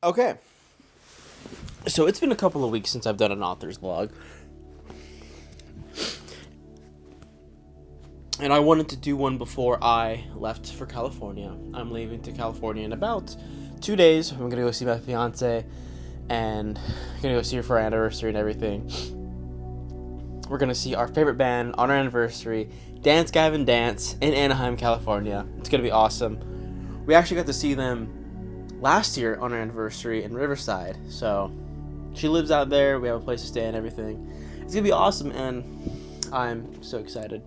Okay, so it's been a couple of weeks since I've done an author's log, and I wanted to do one before I left for California. I'm leaving to California in about 2 days. I'm gonna go see my fiance, and I'm gonna go see her for our anniversary and everything. We're gonna see our favorite band on our anniversary, Dance Gavin Dance, in Anaheim, California. It's gonna be awesome. We actually got to see them last year on our anniversary in Riverside, so she lives out there. We have a place to stay and everything. It's gonna be awesome, and I'm so excited.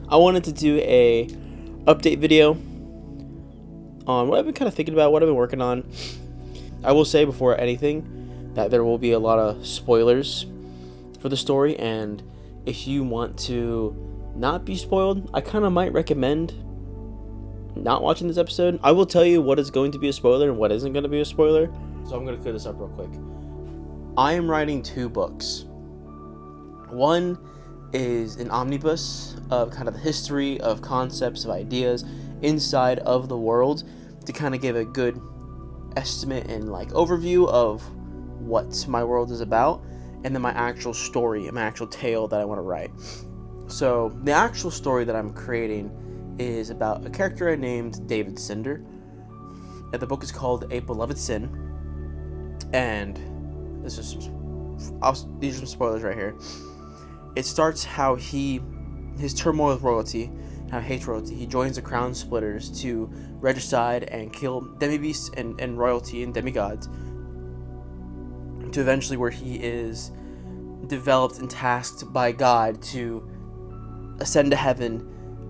I wanted to do a update video on what I've been kind of thinking about, what I've been working on. I will say before anything that there will be a lot of spoilers for the story, and if you want to not be spoiled, I kind of might recommend not watching this episode. I will tell you what is going to be a spoiler and what isn't going to be a spoiler. So I'm going to clear this up real quick. I am writing 2 books. One is an omnibus of kind of the history of concepts, of ideas inside of the world, to kind of give a good estimate and overview of what my world is about, and then my actual story, my actual tale that I want to write. So the actual story that I'm creating is about a character I named David Cinder, and the book is called A Beloved Sin. And these are some spoilers right here. It starts how his turmoil with royalty, how he hates royalty. He joins the Crown Splitters to regicide and kill demi-beasts and royalty and demigods, to eventually where he is developed and tasked by God to ascend to heaven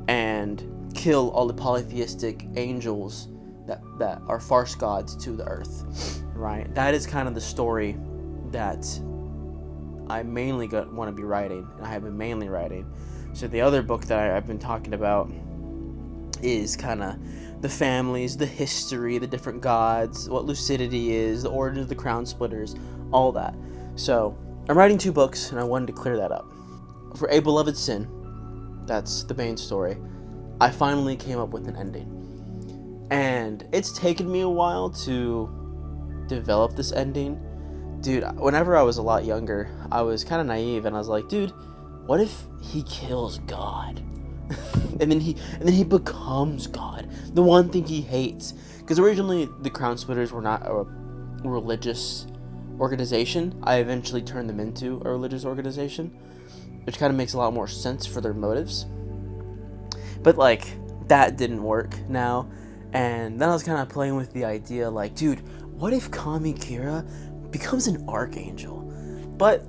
and kill all the polytheistic angels that are farce gods to the earth, right? That is kind of the story that I mainly want to be writing, and I have been mainly writing. So the other book that I've been talking about is kind of the families, the history, the different gods, what lucidity is, the origin of the Crown Splitters, all that. So I'm writing 2 books, and I wanted to clear that up. For A Beloved Sin, that's the main story, I finally came up with an ending. And it's taken me a while to develop this ending. Dude, whenever I was a lot younger, I was kind of naive, and I was like, dude, what if he kills God? and then he becomes God, the one thing he hates. Because originally the Crown Splitters were not a religious organization. I eventually turned them into a religious organization, which kind of makes a lot more sense for their motives. But that didn't work now. And then I was kind of playing with the idea, dude, what if Kami Kira becomes an archangel? But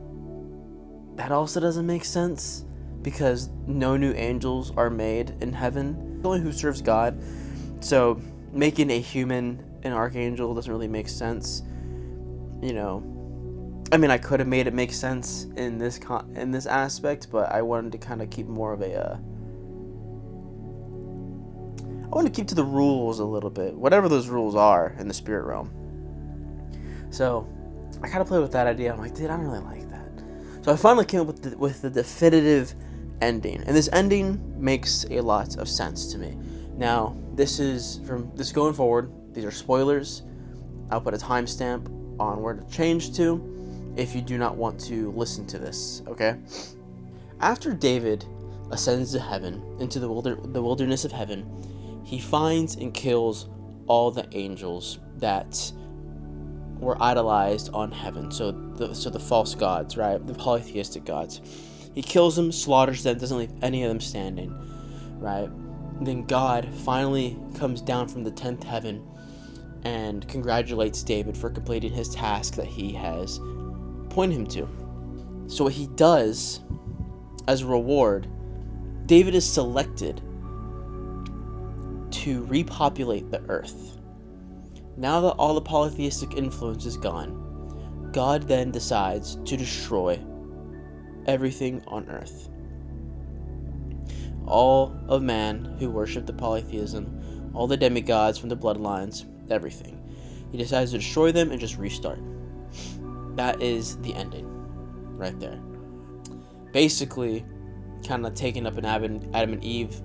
that also doesn't make sense, because no new angels are made in heaven, only who serves God. So making a human an archangel doesn't really make sense. I could have made it make sense in this aspect, but I wanted to kind of keep more of I want to keep to the rules a little bit, whatever those rules are in the spirit realm. So I kind of played with that idea. I'm like, dude, I don't really like that. So I finally came up with the definitive ending, and this ending makes a lot of sense to me. Now, this is from this going forward. These are spoilers. I'll put a timestamp on where to change to if you do not want to listen to this. Okay. After David ascends to heaven, into the wilderness of heaven, he finds and kills all the angels that were idolized on heaven. So the false gods, right? The polytheistic gods. He kills them, slaughters them, doesn't leave any of them standing, right? And then God finally comes down from the 10th heaven and congratulates David for completing his task that he has pointed him to. So what he does as a reward, David is selected to repopulate the earth. Now that all the polytheistic influence is gone, God then decides to destroy everything on earth. All of man who worship the polytheism, all the demigods from the bloodlines, everything. He decides to destroy them and just restart. That is the ending right there. Basically, kind of taking up an Adam and Eve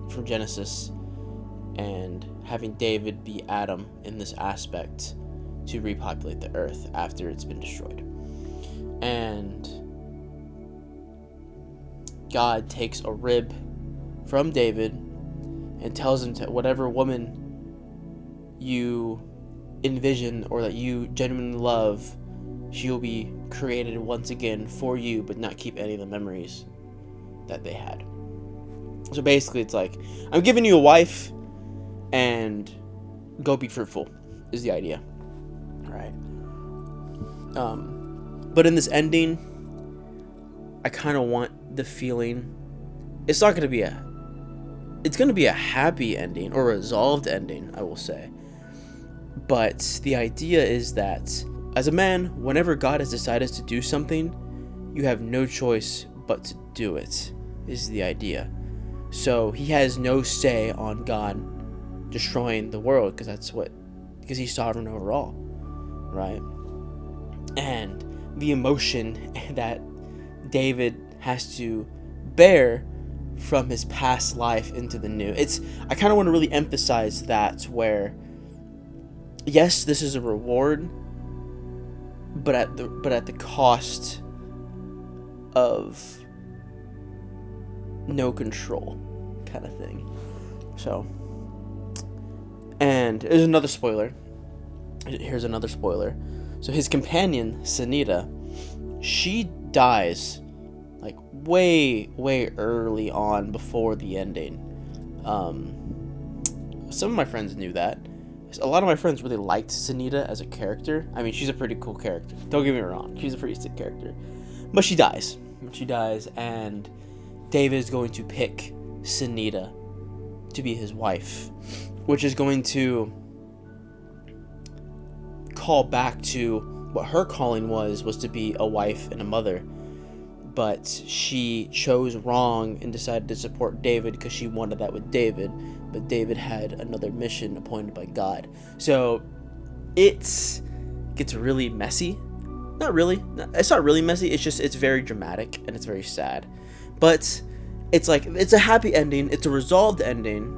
from Genesis and having David be Adam in this aspect to repopulate the earth after it's been destroyed. And God takes a rib from David and tells him to whatever woman you envision or that you genuinely love, she will be created once again for you, but not keep any of the memories that they had. So basically it's like, I'm giving you a wife and go be fruitful is the idea. Right. But in this ending, I kind of want the feeling it's not going to be it's going to be a happy ending or a resolved ending, I will say. But the idea is that as a man, whenever God has decided to do something, you have no choice but to do it, is the idea. So he has no say on God destroying the world because he's sovereign over all, right? And the emotion that David has to bear from his past life into the new. I kind of want to really emphasize that, where yes, this is a reward, but at the cost of no control, kind of thing. So, and there's another spoiler. Here's another spoiler. So his companion, Sunita, she dies like way early on before the ending. Some of my friends knew that. A lot of my friends really liked Sunita as a character. I mean, she's a pretty cool character. Don't get me wrong. She's a pretty sick character. But she dies. And David is going to pick Sunita to be his wife, which is going to call back to what her calling was to be a wife and a mother. But she chose wrong and decided to support David because she wanted that with David. But David had another mission appointed by God. So it gets really messy. Not really. It's not really messy. It's very dramatic and it's very sad. But it's like, it's a happy ending. It's a resolved ending.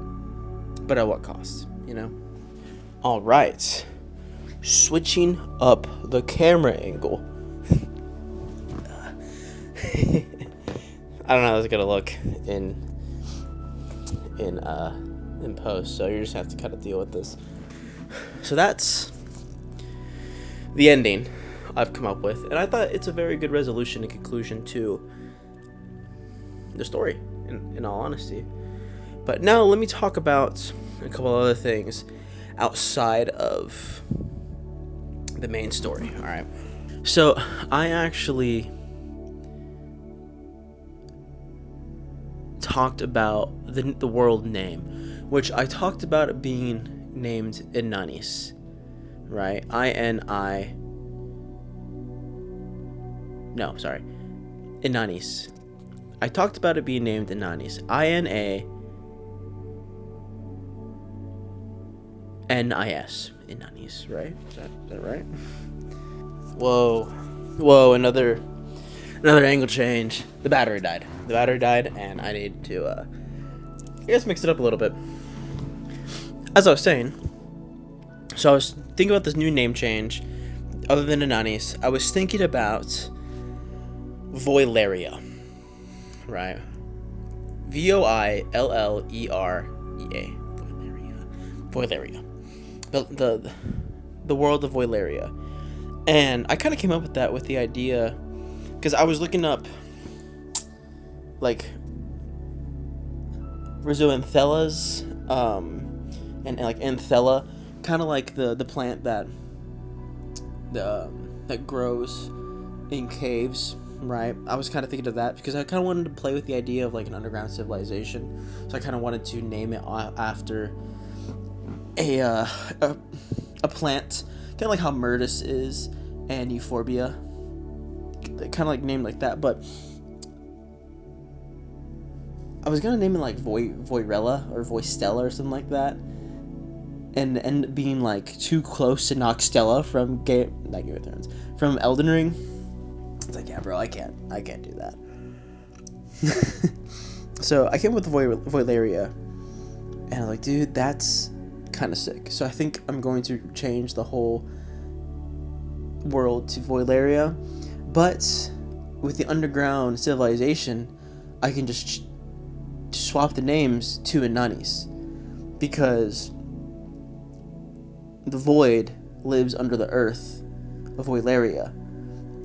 But at what cost, you know? All right. Switching up the camera angle. I don't know how that's gonna look in post, so you just have to kind of deal with this. So that's the ending I've come up with, and I thought it's a very good resolution and conclusion to the story, in all honesty. But now let me talk about a couple other things outside of the main story. All right, so I actually talked about the world name, which I talked about it being named Inanis, right? Inanis. I talked about it being named Inanis. Inanis. Inanis, right? Is that right? Whoa! Another angle change. The battery died, and I need to, I guess, mix it up a little bit. As I was saying, so I was thinking about this new name change. Other than Inanis, I was thinking about Voilleria, right? Voillerea. Voilleria. The world of Voilleria. And I kind of came up with that with the idea, because I was looking up, like, rhizoanthelas, and like anthella, kind of like the plant that grows in caves, right? I was kind of thinking of that because I kind of wanted to play with the idea of like an underground civilization. So I kind of wanted to name it after a plant, kind of like how Myrtus is and Euphorbia, kind of like named like that. But I was gonna name it like Voirella or Voistella or something like that, and being like too close to Noxtella from not Game of Thrones, from Elden Ring. It's like, yeah, bro, I can't do that. So I came with Voilleria, And I'm like, dude, that's kind of sick. So I think I'm going to change the whole world to Voilaria, but with the underground civilization, I can just swap the names to Inanis, because the void lives under the earth of Voilaria,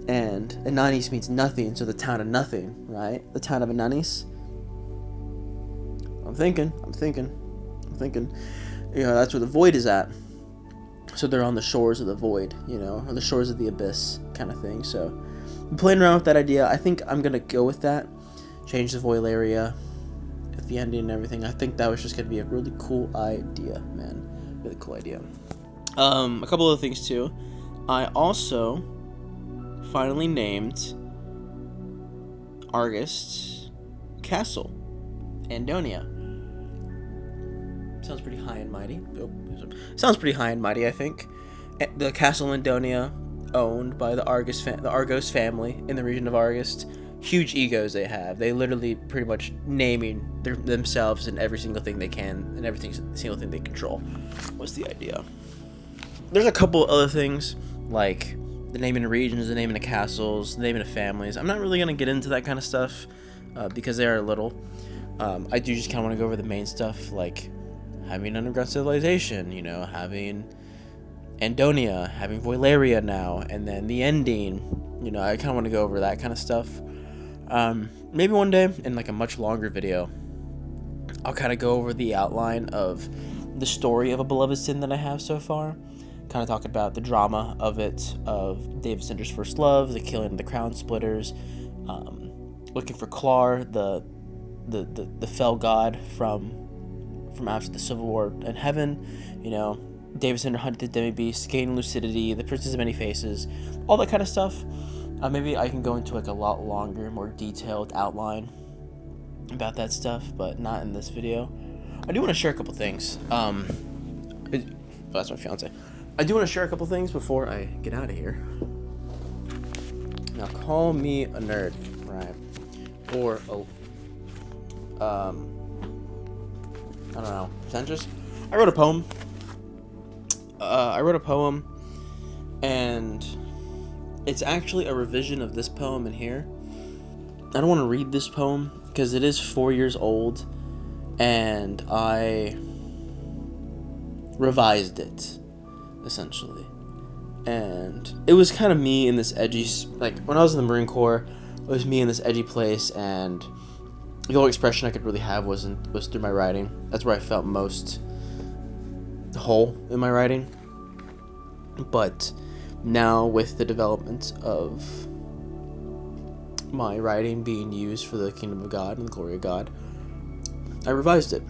and Inanis means nothing, so the town of nothing, right? The town of Inanis. I'm thinking, that's where the void is at. So they're on the shores of the void, or the shores of the abyss kind of thing. So I'm playing around with that idea. I think I'm going to go with that. Change the Voilaria at the ending and everything. I think that was just going to be a really cool idea, man. Really cool idea. A couple of things too. I also finally named Argist Castle, Andonia. Sounds pretty high and mighty. Sounds pretty high and mighty, I think. The Castle Andonia, owned by the Argos family in the region of Argist. Huge egos they have. They literally pretty much naming themselves in every single thing they can and every single thing they control. What's the idea? There's a couple other things, like the naming of regions, the naming of castles, the naming of families. I'm not really going to get into that kind of stuff because they are little. I do just kind of want to go over the main stuff, like having underground civilization, having Andonia, having Voilaria now, and then the ending. I kind of want to go over that kind of stuff. Maybe one day in like a much longer video, I'll kind of go over the outline of the story of A Beloved Sin that I have so far. Kind of talk about the drama of it, of David Sinder's first love, the killing of the Crown Splitters, looking for Clar, the fell god from after the Civil War in heaven. David Sinder hunted the demi-beast, gaining lucidity, the Princess of Many Faces, all that kind of stuff. Maybe I can go into like a lot longer, more detailed outline about that stuff, but not in this video. I do want to share a couple things. That's my fiance. I do want to share a couple things before I get out of here. Now, call me a nerd, right? Or I don't know, pretentious. I wrote a poem, and it's actually a revision of this poem in here. I don't want to read this poem because it is 4 years old, and I revised it, essentially. And it was kind of me in this edgy, like, when I was in the Marine Corps, it was me in this edgy place, and the only expression I could really have was through my writing. That's where I felt most whole in my writing. But now, with the development of my writing being used for the kingdom of God and the glory of God, I revised it.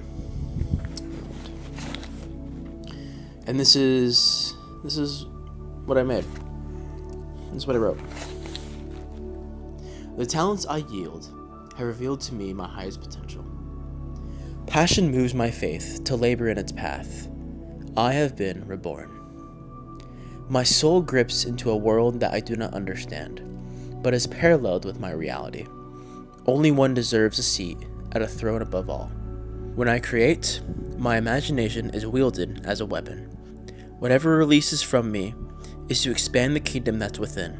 And this is what I made. This is what I wrote. The talents I yield have revealed to me my highest potential. Passion moves my faith to labor in its path. I have been reborn. My soul grips into a world that I do not understand, but is paralleled with my reality. Only one deserves a seat at a throne above all. When I create, my imagination is wielded as a weapon. Whatever releases from me is to expand the kingdom that's within,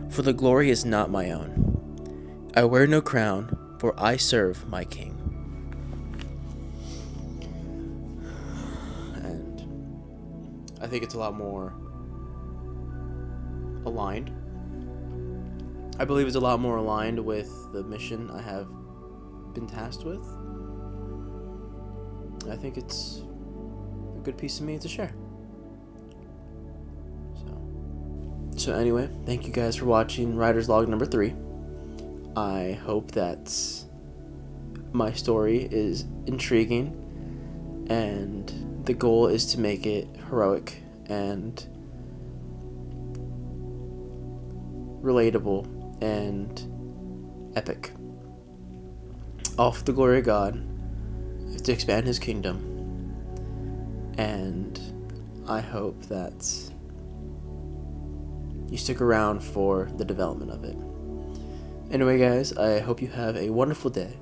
for the glory is not my own. I wear no crown, for I serve my king. And I think it's a lot more aligned. I believe it's a lot more aligned with the mission I have been tasked with. I think it's a good piece of me to share. So anyway, thank you guys for watching Writer's Log number 3. I hope that my story is intriguing, and the goal is to make it heroic and relatable and epic. All for the glory of God, to expand His kingdom, and I hope that you stick around for the development of it. Anyway, guys, I hope you have a wonderful day.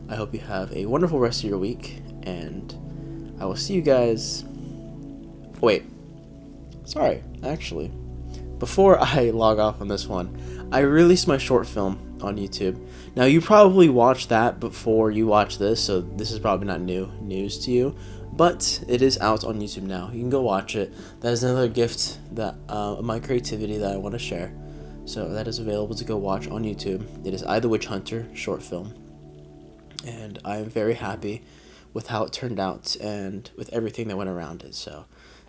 I hope you have a wonderful rest of your week, and I will see you guys. Wait. Sorry, actually. Before I log off on this one, I released my short film on YouTube. Now, you probably watched that before you watch this, so this is probably not news to you. But it is out on YouTube now. You can go watch it. That is another gift that of my creativity that I want to share. So that is available to go watch on YouTube. It is I the Witch Hunter short film. And I am very happy with how it turned out and with everything that went around it. So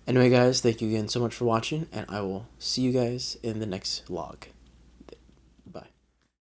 anyway, guys, thank you again so much for watching, and I will see you guys in the next vlog.